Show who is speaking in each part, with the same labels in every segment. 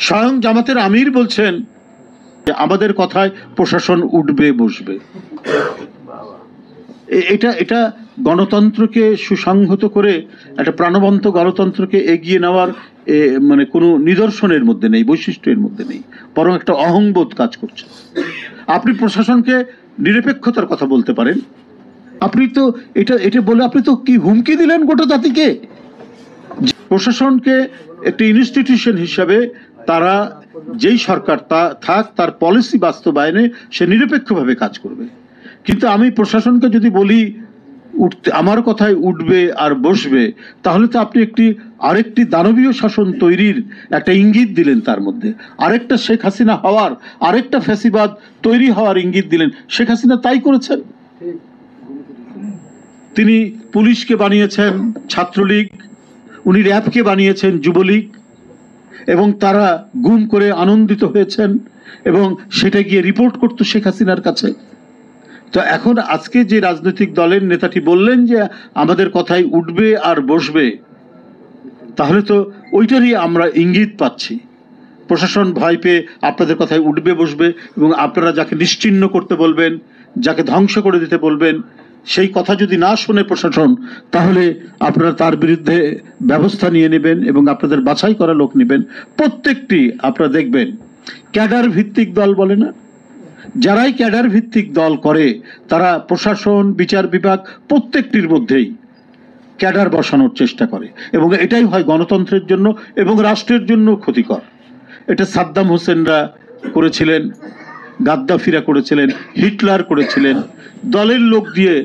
Speaker 1: স্বয়ং জামাতের আমির বলছেন যে আমাদের কথায় প্রশাসন উঠবে বসবে। এটা এটা গণতন্ত্রকে সুসংহত করে একটা প্রাণবন্ত গণতন্ত্রকে এগিয়ে নেওয়ার মানে কোনো নিদর্শনের মধ্যে নেই, বৈশিষ্ট্যের মধ্যে নেই, বরং একটা অহংবোধ কাজ করছে। আপনি প্রশাসনকে নিরপেক্ষতার কথা বলতে পারেন, আপনি তো এটা বলে আপনি তো কি হুমকি দিলেন গোটা জাতিকে। প্রশাসনকে একটি ইনস্টিটিউশন হিসাবে তারা যেই সরকার থাক তার পলিসি বাস্তবায়নে সে নিরপেক্ষভাবে কাজ করবে। কিন্তু আমি প্রশাসনকে যদি বলি আমার কথায় উঠবে আর বসবে, তাহলে তো আপনি আরেকটি দানবীয় শাসন তৈরির একটা ইঙ্গিত দিলেন, তার মধ্যে আরেকটা শেখ হাসিনা হওয়ার, আরেকটা ফ্যাসিবাদ তৈরি হওয়ার ইঙ্গিত দিলেন। শেখ হাসিনা তাই করেছেন। তিনি পুলিশকে বানিয়েছেন ছাত্রলীগ, উনি র্যাবকে বানিয়েছেন যুবলীগ, এবং তারা গুম করে আনন্দিত হয়েছেন এবং সেটা গিয়ে রিপোর্ট করতো শেখ হাসিনার কাছে। তো এখন আজকে যে রাজনৈতিক দলের নেতাটি বললেন যে আমাদের কথাই উঠবে আর বসবে, তাহলে তো ওইটারই আমরা ইঙ্গিত পাচ্ছি। প্রশাসন ভয় পেয়ে আপনাদের কথায় উঠবে বসবে, এবং আপনারা যাকে নিশ্চিহ্ন করতে বলবেন, যাকে ধ্বংস করে দিতে বলবেন, সেই কথা যদি না শোনে প্রশাসন, তাহলে আপনারা তার বিরুদ্ধে ব্যবস্থা নিয়ে নেবেন এবং আপনাদের বাছাই করা লোক নেবেন। প্রত্যেকটি আপনারা দেখবেন ক্যাডার ভিত্তিক দল বলে না, যারাই ক্যাডার ভিত্তিক দল করে তারা প্রশাসন, বিচার বিভাগ প্রত্যেকটির মধ্যেই ক্যাডার বসানোর চেষ্টা করে, এবং এটাই হয় গণতন্ত্রের জন্য এবং রাষ্ট্রের জন্য ক্ষতিকর। এটা সাদ্দাম হোসেনরা করেছিলেন, গাদ্দাফিরা করেছিলেন, হিটলার করেছিলেন। দলের লোক দিয়ে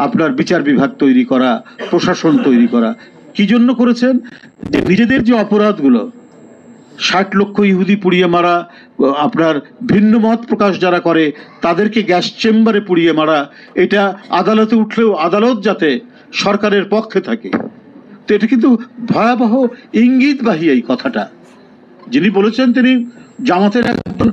Speaker 1: আপনার বিচার বিভাগ তৈরি করা, প্রশাসন তৈরি করা। কি জন্য করেছেন? যে নিজেদের যে অপরাধগুলো, 60 লক্ষ ইহুদি পুড়িয়ে মারা, আপনার ভিন্ন মত প্রকাশ যারা করে তাদেরকে গ্যাস চেম্বারে পুড়িয়ে মারা, এটা আদালতে উঠলেও আদালত যাতে সরকারের পক্ষে থাকে। তো এটা কিন্তু ভয়াবহ ইঙ্গিতবাহী এই কথাটা। যিনি বলেছেন তিনি জামাতের একজন